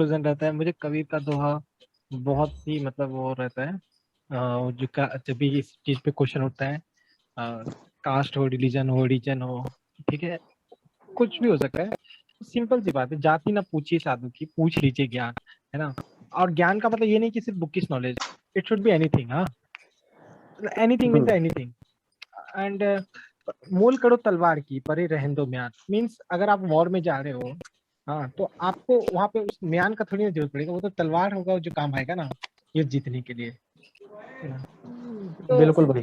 Confusion रहता है मुझे। कबीर का दोहा बहुत ही मतलब वो रहता है। जब भी इस चीज पे क्वेश्चन उठता है, कास्ट हो, रिलीजन हो, ठीक है, कुछ भी हो सकता है। सिंपल सी बात है, जाति ना पूछिए साधु की, पूछ लीजिए ज्ञान, है ना। और ज्ञान का मतलब ये नहीं कि सिर्फ bookish knowledge, it should be anything. हाँ, anything means hmm. Anything. And मोल करो तलवार की, परे रहन दो म्यान। मीन्स अगर आप वॉर में जा रहे हो, हाँ, तो आपको वहां पे उस म्यान का थोड़ी ना जरूरत पड़ेगा, वो तो तलवार होगा जो काम आएगा ना, ये जीतने के लिए, है ना। तो बिल्कुल भाई।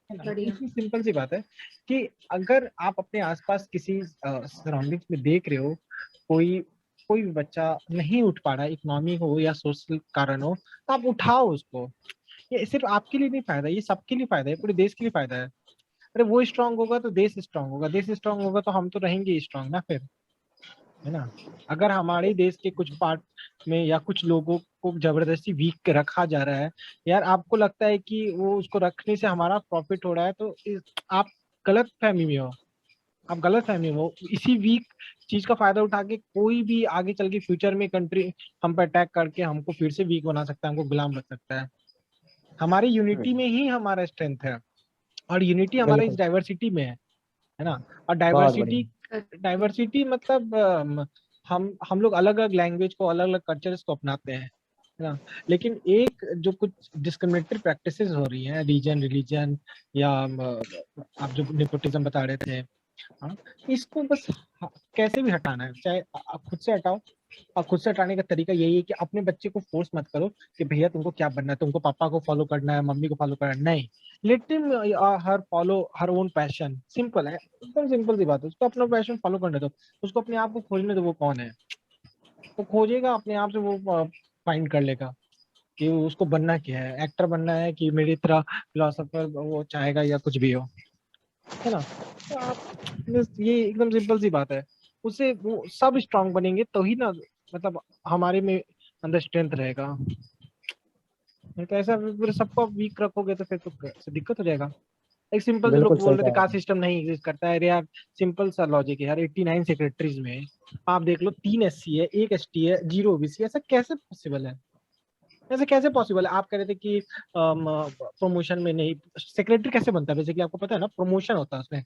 है ना, इतनी सिंपल सी बात है कि अगर आप अपने आसपास किसी सराउंडिंग्स में देख रहे हो, कोई कोई भी बच्चा नहीं उठ पा रहा है, इकोनॉमी हो या सोशल कारण हो, तो आप उठाओ उसको। ये सिर्फ आपके लिए नहीं फायदा, ये सबके लिए फायदा है, पूरे देश के लिए फायदा है। अरे वो स्ट्रांग होगा तो देश स्ट्रांग होगा, देश स्ट्रांग होगा तो हम तो रहेंगे स्ट्रांग ना फिर, है ना। अगर हमारे देश के कुछ पार्ट में या कुछ लोगों को जबरदस्ती वीक रखा जा रहा है, यार आपको लगता है कि वो उसको रखने से हमारा प्रॉफिट हो रहा है, तो आप गलत फहमी में हो। आप गलत फहमी में हो। इसी वीक चीज का फायदा उठा के कोई भी आगे चल के फ्यूचर में कंट्री हम पर अटैक करके हमको फिर से वीक बना सकता है, हमको गुलाम बन सकता है। हमारी यूनिटी में ही हमारा स्ट्रेंथ है, और यूनिटी हमारा इस बिल्कुल। डाइवर्सिटी में है ना। और बहुत डाइवर्सिटी, बढ़िया। डाइवर्सिटी मतलब हम लोग अलग अलग लैंग्वेज को, अलग अलग कल्चर्स को अपनाते हैं, है ना। लेकिन एक जो कुछ डिस्क्रिमिनेटरी प्रैक्टिसेस हो रही हैं, रिलीजन या आप जो नेपोटिज्म बता रहे थे, हाँ, इसको बस कैसे भी हटाना है, चाहे आप खुद से हटाओ। और खुद से हटाने का तरीका यही है कि अपने बच्चे को फोर्स मत करो कि भैया तुमको क्या बनना है, तुमको पापा को फॉलो करना है, मम्मी को फॉलो करना है, नहीं। Let him her follow her own passion. Simple है, एकदम सिंपल सी बात है, उसको अपना पैशन फॉलो करने दो, उसको अपने आप को खोजने दो, वो कौन है। वो खोजेगा अपने आप से, वो फाइंड कर लेगा कि उसको बनना क्या है, एक्टर बनना है कि मेरी तरह फिलोसोफर वो चाहेगा, या कुछ भी हो, है ना। तो आप बस ये एकदम सिंपल सी बात है, उससे वो सब स्ट्रांग बनेंगे तो ही ना, मतलब हमारे में अंदर स्ट्रेंथ रहेगा। नहीं तो ऐसा फिर सबको वीक रखोगे तो फिर तो दिक्कत हो जाएगा। एक सिंपल से लोग बिल्कुल बोल सही रहे थे कहा कास्ट आपने। सिस्टम नहीं एग्जिस्ट करता है, अरे यार सिंपल सा लॉजिक है यार, 89 सेक्रेटरीज में आप देख लो, 3 SC है, 1 ST है, 0 OBC, ऐसा कैसे पॉसिबल है। ऐसे कैसे पॉसिबल है। आप कह रहे थे कि प्रमोशन में नहीं, सेक्रेटरी कैसे बनता है, बेसिकली आपको पता है ना, प्रमोशन होता है उसमें,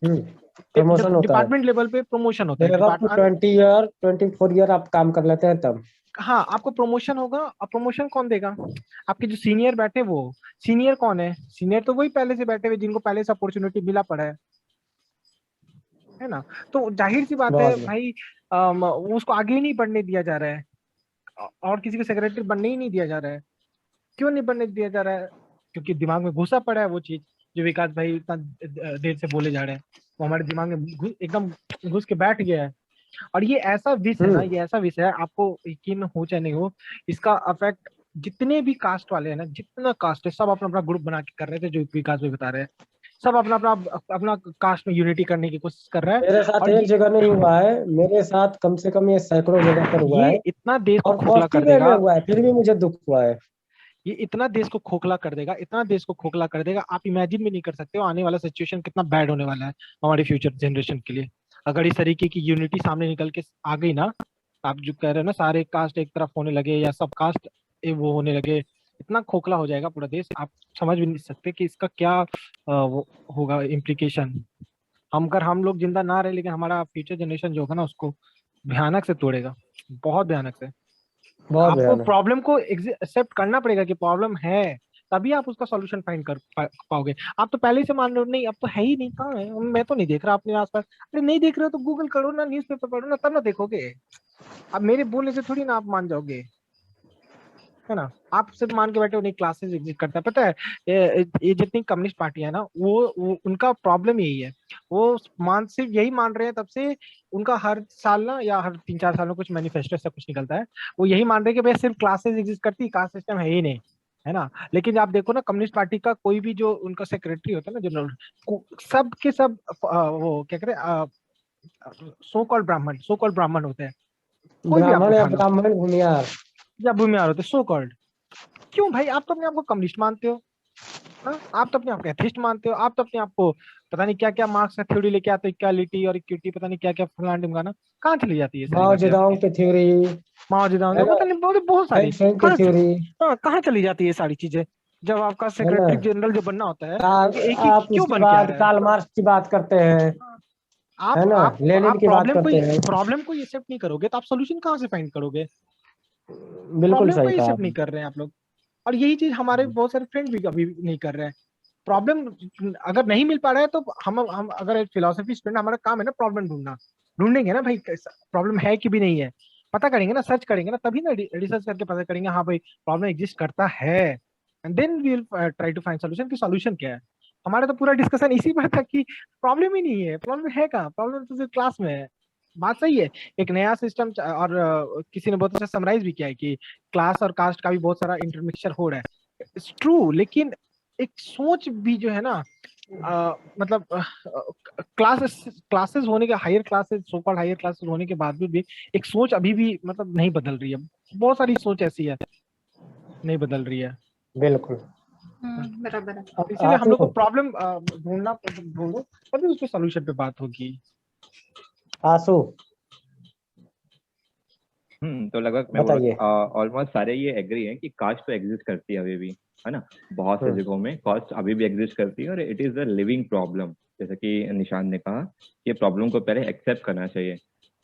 प्रमोशन होता है। डिपार्टमेंट लेवल पे प्रमोशन होता है, मिनिमम डिपार्टमेंट। 20 ईयर 24 ईयर आप काम कर लेते हैं तब। हाँ, आपको प्रमोशन होगा, और प्रमोशन कौन देगा, आपके जो सीनियर बैठे वो। सीनियर कौन है, सीनियर तो वही पहले से बैठे हुए जिनको पहले से अपॉर्चुनिटी मिला पड़ा है ना। तो जाहिर सी बात है बहुत बढ़िया। भाई, उसको आगे ही नहीं बढ़ने दिया जा रहा है, और किसी को सेक्रेटरी बनने ही नहीं दिया जा रहा है। क्यों नहीं बनने दिया जा रहा है, क्योंकि दिमाग में घुसा पड़ा है वो चीज, जो विकास भाई इतना देर से बोले जा रहे हैं, वो हमारे दिमाग में एकदम घुस के बैठ गया है। और ये ऐसा विष है ना, हम्म। ये ऐसा विष है, आपको यकीन हो चाहे नहीं हो, इसका अफेक्ट जितने भी कास्ट वाले हैं ना, जितना कास्ट है, सब अपना अपना ग्रुप बना के कर रहे थे, जो विकास भाई बता रहे हैं। सब अपना अपना अपना कास्ट में यूनिटी करने की कोशिश कर रहा है। मेरे साथ और एक जगह नहीं हुआ है, मेरे साथ कम से कम ये सैकड़ों जगह पर हुआ ये है। इतना देश को और खोखला कर पॉजिटिव वे में देगा, हुआ है, फिर भी मुझे दुख हुआ है। ये इतना देश को खोखला कर देगा, इतना देश को खोखला कर देगा, आप इमेजिन भी नहीं कर सकते हो आने वाला सिचुएशन कितना बैड होने वाला है हमारे फ्यूचर जनरेशन के लिए। अगर इस तरीके की यूनिटी सामने निकल के आ गई ना, आप जो कह रहे हो ना सारे कास्ट एक तरफ होने लगे या सब कास्ट वो होने लगे, इतना खोखला हो जाएगा पूरा देश, आप समझ भी नहीं सकते कि इसका क्या वो होगा इम्प्लीकेशन। हम लोग जिंदा ना रहे, लेकिन हमारा फ्यूचर जनरेशन जो होगा ना, उसको भयानक से तोड़ेगा, बहुत भयानक से। बहुत आपको भयानक। प्रॉब्लम को एक्सेप्ट करना पड़ेगा कि प्रॉब्लम है, तभी आप उसका सॉल्यूशन फाइंड कर पाओगे। आप तो पहले ही से मान रहे हो नहीं अब तो है ही नहीं, कहाँ है, मैं तो नहीं देख रहा अपने आसपास। अरे नहीं देख रहे हो तो गूगल करो ना, न्यूज़पेपर पढ़ो ना, तब ना देखोगे। अब मेरे बोलने से थोड़ी ना आप मान जाओगे, है ना। आप सिर्फ मान के बैठे हो नहीं, क्लासेस एग्जिस्ट करता है, पता है। ये जितनी कम्युनिस्ट पार्टी है ना, वो उनका प्रॉब्लम यही है। वो सिर्फ यही मान रहे हैं तब से, उनका हर साल ना या हर 3-4 साल में कुछ मैनिफेस्टो से कुछ निकलता है। वो यही मान रहे हैं कि भाई सिर्फ क्लासेस एग्जिस्ट करती, कास्ट सिस्टम है ही नहीं, है ना। लेकिन आप देखो ना, कम्युनिस्ट पार्टी का कोई भी जो उनका सेक्रेटरी होता है ना, जनरल, सब के सब वो क्या कहते हैं, सो कॉल्ड ब्राह्मण होते हैं। कोई भी आप ब्राह्मण या उठा लो, ब्राह्मण भूमियार। या भूमिहार होते, सो कॉल्ड। क्यों भाई, आप तो अपने आप को कम्युनिस्ट मानते हो, हाँ, आप तो अपने आप को एथिस्ट मानते हो, आप तो अपने आप को पता नहीं क्या क्या मार्क्स का थ्योरी लेके आते हो, इक्वालिटी और इक्विटी, पता नहीं क्या क्या फलाना ढिमकाना। कहाँ चली जाती है ये सारी माओ बातें जेदांग आपकी? की थ्योरी, माओ जेडोंग है ना, पता नहीं, बहुत बहुत सारी। फेंग फेंग की कहाँ थ्योरी, हाँ, कहाँ चली जाती है ये सारी चीजें? जब आपका है ना। सेक्रेटरी जनरल जो बनना होता है, ये एक ही आप क्यों उसके बन के आ बाद रहा है? कार्ल मार्क्स की बात करते हैं, हाँ, है ना, लेनिन आप की बात करते हैं। प्रॉब्लम को एक्सेप्ट नहीं करोगे तो आप सोल्यूशन कहाँ से फाइंड करोगे? बिल्कुल प्रॉब्लम को सही कहा एक्सेप्ट नहीं आपने। कर रहे हैं आप लोग। और यही चीज हमारे बहुत सारे फ्रेंड भी अभी नहीं कर रहे हैं। प्रॉब्लम अगर नहीं मिल पा रहा है तो हम अगर एक फिलोसफी स्टूडेंट, हमारा काम है ना प्रॉब्लम ढूंढना। ढूंढेंगे ना भाई, प्रॉब्लम है कि भी नहीं है, पता करेंगे ना, सर्च करेंगे ना, तभी ना रिसर्च करके पता करेंगे हाँ भाई प्रॉब्लम एग्जिस्ट करता है, and then we will try to find solution, कि सोल्यूशन क्या है। हमारा तो पूरा डिस्कशन इसी पर था कि प्रॉब्लम ही नहीं है, प्रॉब्लम है कहाँ, प्रॉब्लम तो सिर्फ क्लास में है। बात सही है। एक नया सिस्टम, और किसी ने बहुत अच्छा समराइज भी किया है कि क्लास और कास्ट का भी बहुत सारा इंटरमिक्सचर हो रहा है। इट्स ट्रू, लेकिन एक सोच भी जो है ना, मतलब क्लासेस क्लासेस होने के, higher classes, so called higher classes होने के बाद भी एक सोच अभी भी मतलब नहीं बदल रही है। बहुत सारी सोच ऐसी है नहीं बदल रही है। बिल्कुल। बराबर है। इसीलिए हम लोग को आंसू, प्रॉब्लम ढूंढो, तभी उस पर सोल्यूशन पे बात होगी। आंसू तो लगभग मैं बताइए। ऑलमोस्ट सारे ये एग्री हैं कि कास्ट तो एग्जिस्ट करती है अभी भी, है ना। बहुत से हम्म, जगहों में कास्ट अभी भी एग्जिस्ट करती है और it is a living problem. जैसे कि निशान ने कहा कि प्रॉब्लम को पहले एक्सेप्ट करना चाहिए।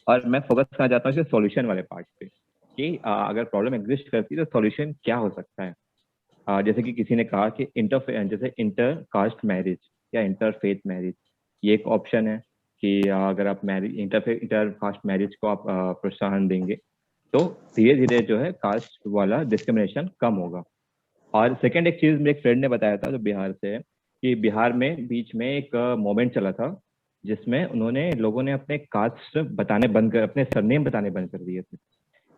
और मैं फोकस करना चाहता हूँ सॉल्यूशन वाले पार्ट पे कि अगर प्रॉब्लम एग्जिस्ट करती है तो सॉल्यूशन क्या हो सकता है। जैसे कि किसी ने कहा कि इंटर कास्ट मैरिज या इंटरफेथ मैरिज, ये एक ऑप्शन है कि अगर आप मैरिज इंटर कास्ट मैरिज को आप प्रोत्साहन देंगे तो धीरे धीरे जो है कास्ट वाला डिस्क्रिमिनेशन कम होगा। और सेकंड एक चीज मेरे एक फ्रेंड ने बताया था जो बिहार से है, कि बिहार में बीच में एक मोमेंट चला था जिसमें उन्होंने लोगों ने अपने कास्ट बताने बंद कर, अपने सरनेम बताने बंद कर दिए थे।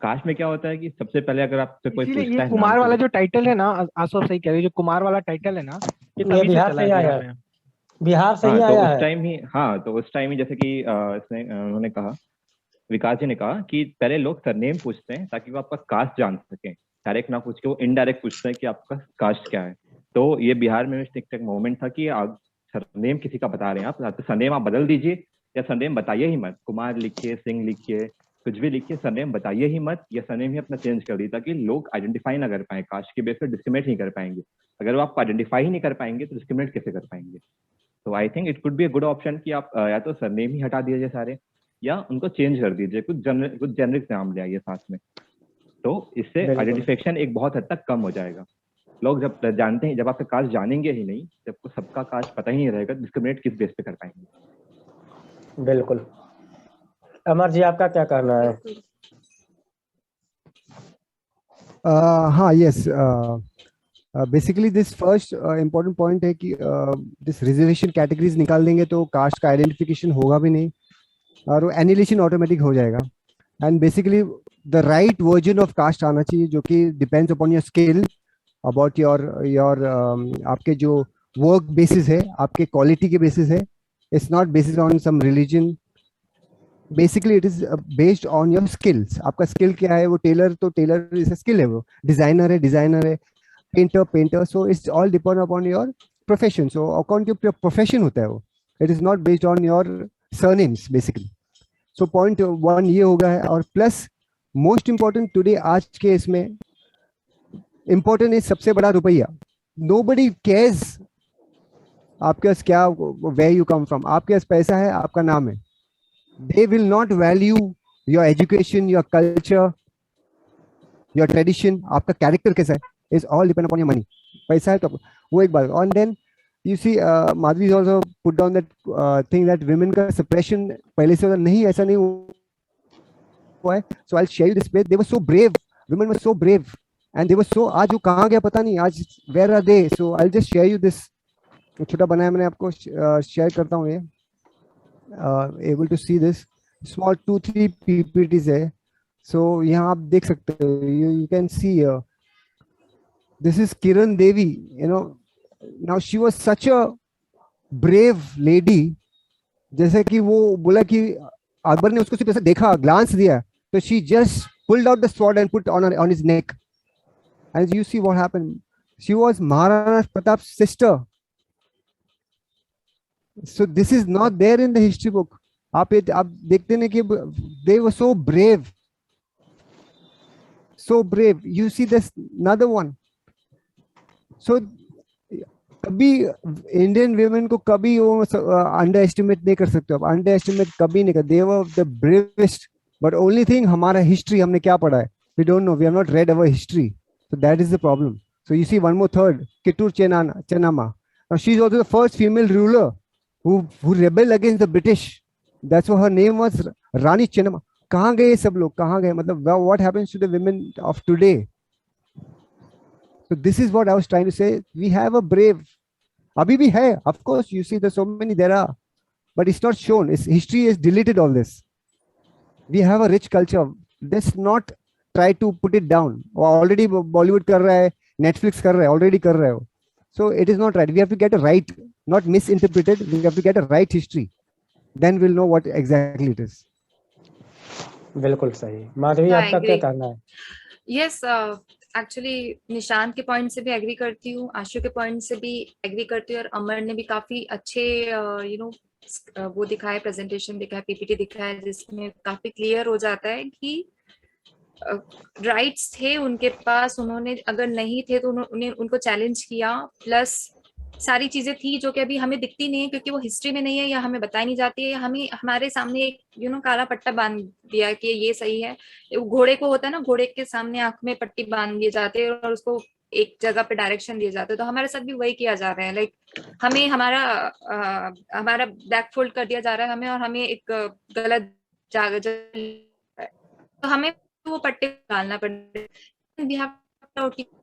कास्ट में क्या होता है कि सबसे पहले अगर आपसे कोई इसीलिए ये पूछता है नाम कुमार के वाला लिए, जो टाइटल है ना, आसो सही कह रही है, जो कुमार वाला टाइटल है ना, ये ये तभी से बिहार चला से है ही आया बिहार है, में। बिहार से हाँ ही तो आया उस है। टाइम ही, हाँ तो उस टाइम ही जैसे कि उन्होंने कहा, विकास जी ने कहा कि पहले लोग सरनेम पूछते हैं ताकि वो आपका कास्ट जान सकें, डायरेक्ट ना पूछ के वो इनडायरेक्ट पूछते हैं कि आपका कास्ट क्या है। तो ये बिहार में एक मोमेंट था कि आप सरनेम किसी का बता रहे हैं, आप तो सरनेम आप बदल दीजिए या सरनेम बताइए ही मत, कुमार लिखिए, सिंह लिखिए, कुछ भी लिखिए, सरनेम बताइए ही मत या सरनेम ही अपना चेंज कर दी ताकि लोग आइडेंटिफाई ना कर पाए, कास्ट के बेस पर डिस्क्रिमिनेट नहीं कर पाएंगे। अगर वो आप आइडेंटिफाई ही नहीं कर पाएंगे तो डिस्क्रिमिनेट कैसे कर पाएंगे। तो I think it could be a good option कि आप या तो सरनेम ही हटा दीजिए सारे या उनको चेंज कर दीजिए, कुछ जेनरिक नाम ले आइए साथ में। तो इससे बिल्कुल आइडेंटिफिकेशन एक बहुत हद तक कम हो जाएगा। लोग जब जानते हैं, जब आपका कास्ट जानेंगे ही नहीं, जब सबका कास्ट पता ही नहीं रहेगा, डिस्क्रिमिनेट किस बेस पे कर पाएंगे। बिल्कुल। अमर जी, आपका क्या कहना है? हाँ, yes, basically this first important point है कि दिस रिजर्वेशन कैटेगरीज निकाल देंगे तो कास्ट का आइडेंटिफिकेशन होगा भी नहीं और वो एनिलेशन ऑटोमेटिक हो जाएगा। And basically the right version of caste आना चाहिए जो कि depends upon your skill, about your आपके जो वर्क बेसिस है, आपके क्वालिटी के बेसिस है। It's not basis on some religion, basically it is based on your skills. आपका स्किल क्या है? वो टेलर तो टेलर इज स्किल है, वो डिजाइनर है डिजाइनर है, painter, so it's all depend upon your profession, so according to your profession होता है वो, it is not based on your surnames basically। so point one ये होगा है। और plus most important today आज के इसमें important है सबसे बड़ा रुपया। nobody cares आपके पास क्या, where you come from, आपके पास पैसा है, आपका नाम है, they will not value your education, your culture, your tradition, आपका character कैसा है, is all depend upon your money। पैसा है तो वो एक बात। और then you see Madhuri also put down that thing that women का suppression पहले से नहीं, ऐसा नहीं हुआ है। so I'll share you this page, they were so brave, women were so brave and they were so, आज वो कहाँ गया पता नहीं, आज where are they? so I'll just share you this, छोटा बनाया मैंने, आपको शेयर करता हूँ ये, able to see this small 2-3 PPTs है। so यहाँ आप देख सकते हो, you can see this is Kiran Devi, you know, now she was such a brave lady, जैसे कि वो बोला कि अकबर ने उसको सिर्फ ऐसा देखा, ग्लांस दिया, तो she just pulled out the sword and put on his neck, and you see what happened, She was Maharana Pratap's sister. So this is not there in the history book. आप देखते हैं कि they were so brave, so brave. You see this another one. So कभी Indian women को कभी वो under estimate नहीं कर सकते, आप अंडर एस्टिमेट कभी नहीं कर. They were the bravest. But only thing, हमारा history हमने क्या पढ़ा है? We don't know. We have not read our history. So that is the problem. So you see one more third, Kittur Chennamma. Now she is also the first female ruler who rebelled against the British. That's why her name was Rani Chennamma. कहाँ गए सब लोग? कहाँ गए? मतलब what happens to the women of today? So this is what I was trying to say. We have a brave. अभी भी है. Of course, you see there's so many there are, but it's not shown. History has deleted all this. We have a rich culture. Let's not try to put it down. Already Bollywood कर रहा है, Netflix कर रहा है, already कर रहा है. So it is not right. We have to get a right, not misinterpreted. We have to get a right history. Then we'll know what exactly it is. बिल्कुल सही. माधवी, आपका क्या कहना है? Yes, एक्चुअली निशांत के पॉइंट से भी एग्री करती हूँ, आशु के पॉइंट से भी एग्री करती हूँ, और अमर ने भी काफी अच्छे वो दिखाए, प्रेजेंटेशन दिखाया, पीपीटी दिखाया, जिसमें काफी क्लियर हो जाता है कि राइट्स थे उनके पास, उन्होंने अगर नहीं थे तो उन्होंने उनको चैलेंज किया, प्लस सारी चीजें थी जो कि अभी हमें दिखती नहीं है क्योंकि वो हिस्ट्री में नहीं है या हमें बताई नहीं जाती है, या हमें हमारे सामने एक काला पट्टा बांध दिया कि ये सही है. घोड़े को होता है ना, घोड़े के सामने आंख में पट्टी बांध दिए जाते हैं और उसको एक जगह पे डायरेक्शन दिए जाते हैं. तो हमारे साथ भी वही किया जा रहा है. लाइक हमें हमारा बैकफोल्ड कर दिया जा रहा है हमें, और हमें एक गलत जगह, तो हमें वो पट्टे डालना पड़ेगा.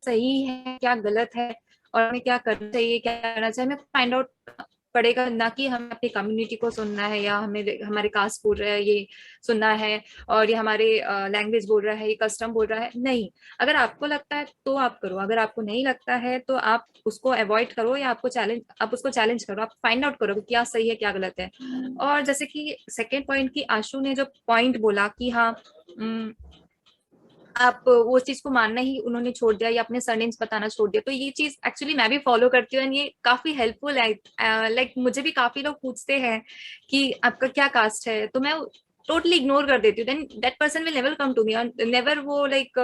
सही है क्या गलत है और हमें क्या करना चाहिए, क्या करना चाहिए, हमें फाइंड आउट पड़ेगा. ना कि हमें अपनी कम्युनिटी को सुनना है, या हमें हमारे कास्ट बोल रहा है ये सुनना है, और ये हमारे लैंग्वेज बोल रहा है, ये कस्टम बोल रहा है. नहीं, अगर आपको लगता है तो आप करो, अगर आपको नहीं लगता है तो आप उसको अवॉइड करो, या आप उसको चैलेंज करो, आप फाइंड आउट करो क्या सही है क्या गलत है. और जैसे कि सेकेंड पॉइंट की आशु ने जो पॉइंट बोला कि हाँ आप वो चीज को मानना ही उन्होंने छोड़ दिया या अपने सरनेम्स बताना छोड़ दिया, तो ये चीज एक्चुअली मैं भी फॉलो करती हूँ, ये काफी हेल्पफुल है. लाइक मुझे भी काफी लोग पूछते हैं कि आपका क्या कास्ट है, तो मैं टोटली इग्नोर कर देती हूँ. Then that person will never come to me, never वो लाइक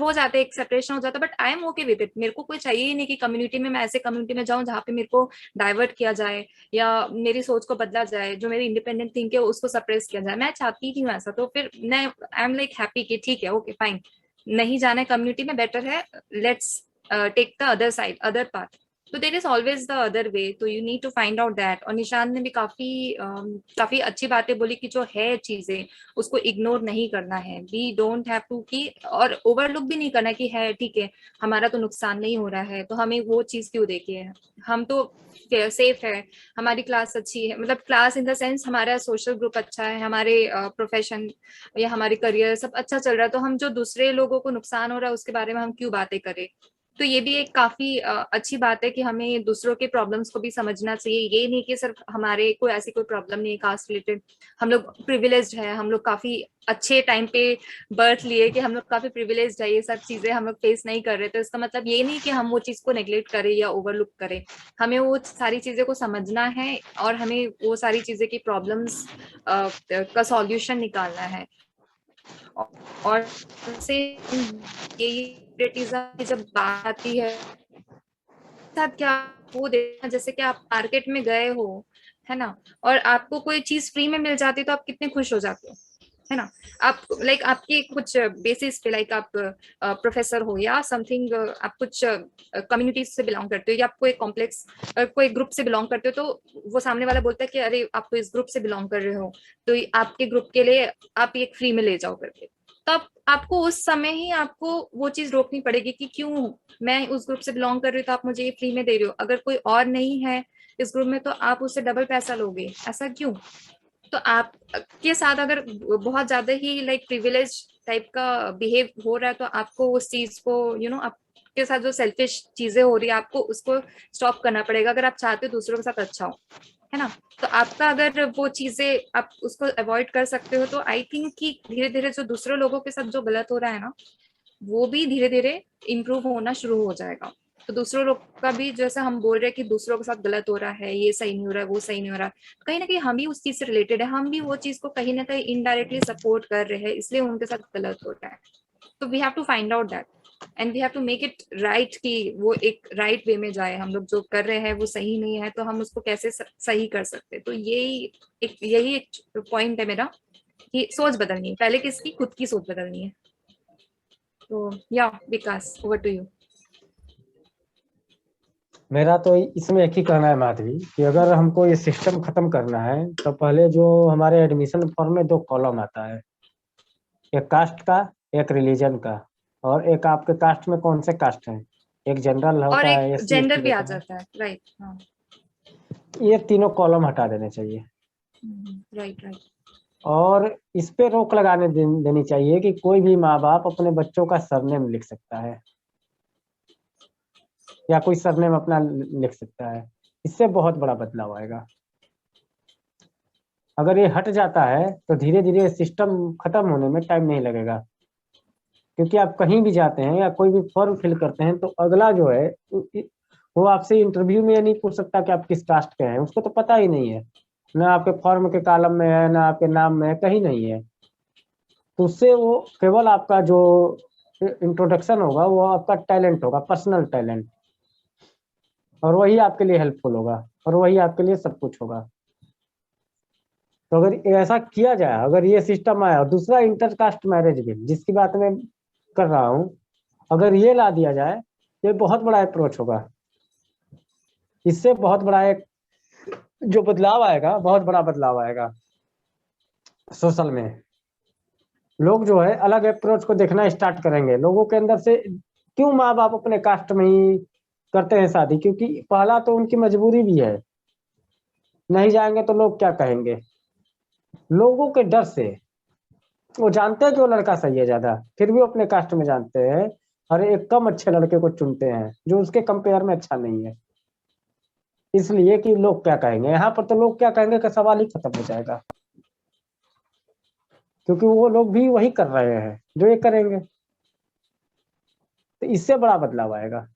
हो जाते, एक सेपरेशन हो जाता. But I am okay with it. मेरे को कोई चाहिए ही नहीं कि कम्युनिटी में मैं ऐसे कम्युनिटी में जाऊँ जहाँ पे मेरे को डाइवर्ट किया जाए या मेरी सोच को बदला जाए, जो मेरी इंडिपेंडेंट थिंक है उसको सप्रेस किया जाए. मैं चाहती नहीं हूँ ऐसा. तो फिर मैं आई एम लाइक हैप्पी कि ठीक है, ओके फाइन, नहीं जाना है कम्युनिटी में, बेटर है let's take the other side, other path. तो there is always the other way, तो you need to find out that. और निशांत ने भी काफी अच्छी बातें बोली कि जो है चीजें उसको इग्नोर नहीं करना है. वी डोंट हैव टू की, और ओवरलुक भी नहीं करना कि है ठीक है हमारा तो नुकसान नहीं हो रहा है तो हमें वो चीज क्यों देखिए, हम तो सेफ है, हमारी क्लास अच्छी है, मतलब क्लास इन द सेंस हमारा सोशल ग्रुप अच्छा है, हमारे प्रोफेशन या हमारे करियर सब अच्छा चल रहा है, तो हम जो दूसरे लोगों को नुकसान हो रहा है उसके बारे में हम क्यों बातें करें. तो ये भी एक काफी अच्छी बात है कि हमें दूसरों के प्रॉब्लम्स को भी समझना चाहिए. ये नहीं कि सिर्फ हमारे कोई ऐसी कोई प्रॉब्लम नहीं है कास्ट रिलेटेड, हम लोग प्रिविलेज्ड है, हम लोग काफी अच्छे टाइम पे बर्थ लिए कि हम लोग काफी प्रिविलेज्ड है, ये सब चीजें हम लोग फेस नहीं कर रहे. तो इसका मतलब ये नहीं कि हम वो चीज को नेग्लेक्ट करें या ओवरलुक करें, हमें वो सारी चीजें को समझना है और हमें वो सारी चीजें की प्रॉब्लम्स का सॉल्यूशन निकालना है. और से ये जब बात आती है साथ क्या वो देखना, जैसे कि आप मार्केट में गए हो है ना, और आपको कोई चीज फ्री में मिल जाती है तो आप कितने खुश हो जाते हो, है ना. आप लाइक आपके कुछ बेसिस पे, लाइक आप प्रोफेसर हो या समथिंग, आप कुछ कम्युनिटी से बिलोंग करते हो या आप कोई कॉम्प्लेक्स कोई ग्रुप से बिलोंग करते हो, तो वो सामने वाला बोलता है कि अरे आप तो इस ग्रुप से बिलोंग कर रहे हो तो आपके ग्रुप के लिए आप एक फ्री में ले जाओ करके. तो आपको उस समय ही आपको वो चीज रोकनी पड़ेगी कि क्यों मैं उस ग्रुप से बिलोंग कर रही हूँ तो आप मुझे ये फ्री में दे रहे हो, अगर कोई और नहीं है इस ग्रुप में तो आप उससे डबल पैसा लोगे, ऐसा क्यों. तो आप के साथ अगर बहुत ज्यादा ही लाइक प्रिविलेज टाइप का बिहेव हो रहा है तो आपको उस चीज को आपके साथ जो सेल्फिश चीजें हो रही है आपको उसको स्टॉप करना पड़ेगा अगर आप चाहते हो दूसरों के साथ अच्छा हो, है ना. तो आपका अगर वो चीजें आप उसको अवॉइड कर सकते हो तो आई थिंक कि धीरे धीरे जो दूसरे लोगों के साथ जो गलत हो रहा है ना वो भी धीरे धीरे इम्प्रूव होना शुरू हो जाएगा. तो दूसरों लोग का भी, जैसे हम बोल रहे हैं कि दूसरों के साथ गलत हो रहा है, ये सही नहीं हो रहा है, वो सही नहीं हो रहा है, कहीं ना कहीं हम भी उस चीज से रिलेटेड है, हम भी वो चीज को कहीं ना कहीं इनडायरेक्टली सपोर्ट कर रहे हैं, इसलिए उनके साथ गलत हो रहा है। तो we have to find out that and we have to make it right, कि वो एक राइट वे में जाए। हम लोग जो कर रहे हैं वो सही नहीं है, तो हम उसको कैसे सही कर सकते हैं। तो यही एक पॉइंट है मेरा, कि सोच बदलनी है, पहले किसकी, खुद की सोच बदलनी है। तो या विकास, ओवर टू यू। मेरा तो इसमें एक ही कहना है माधवी, कि अगर हमको ये सिस्टम खत्म करना है तो पहले जो हमारे एडमिशन फॉर्म में 2 कॉलम आता है, एक कास्ट का, एक रिलीजन का, और एक आपके कास्ट में कौन से कास्ट हैं, एक जनरल और होता है, एक SC जेंडर ST भी आ होता है। जाता है, राइट। हाँ, ये तीनों कॉलम हटा देने चाहिए राइट राइट। और इस पे रोक लगाने देनी चाहिए कि कोई भी माँ बाप अपने बच्चों का सरनेम लिख सकता है या कोई सरनेम अपना लिख सकता है। इससे बहुत बड़ा बदलाव आएगा। अगर ये हट जाता है तो धीरे धीरे सिस्टम खत्म होने में टाइम नहीं लगेगा, क्योंकि आप कहीं भी जाते हैं या कोई भी फॉर्म फिल करते हैं तो अगला जो है वो आपसे इंटरव्यू में ये नहीं पूछ सकता कि आप किस कास्ट के हैं, उसको तो पता ही नहीं है, ना आपके फॉर्म के कॉलम में है, ना आपके नाम में है, कहीं नहीं है। तो उससे वो केवल आपका जो इंट्रोडक्शन होगा वो आपका टैलेंट होगा, पर्सनल टैलेंट, और वही आपके लिए हेल्पफुल होगा और वही आपके लिए सब कुछ होगा। तो अगर ऐसा किया जाए, अगर ये सिस्टम आया, और दूसरा इंटरकास्ट मैरिज बिल जिसकी बात मैं कर रहा हूँ, अगर ये ला दिया जाए, ये बहुत बड़ा अप्रोच होगा। इससे बहुत बड़ा एक जो बदलाव आएगा, बहुत बड़ा बदलाव आएगा सोशल में। लोग जो है अलग अप्रोच को देखना स्टार्ट करेंगे। लोगों के अंदर से क्यों माँ बाप अपने कास्ट में ही करते हैं शादी, क्योंकि पहला तो उनकी मजबूरी भी है, नहीं जाएंगे तो लोग क्या कहेंगे। लोगों के डर से वो जानते हैं कि वो लड़का सही है ज्यादा, फिर भी अपने कास्ट में जानते हैं और एक कम अच्छे लड़के को चुनते हैं जो उसके कंपेयर में अच्छा नहीं है, इसलिए कि लोग क्या कहेंगे। यहाँ पर तो लोग क्या कहेंगे का सवाल ही खत्म हो जाएगा, क्योंकि वो लोग भी वही कर रहे हैं जो ये करेंगे। तो इससे बड़ा बदलाव आएगा।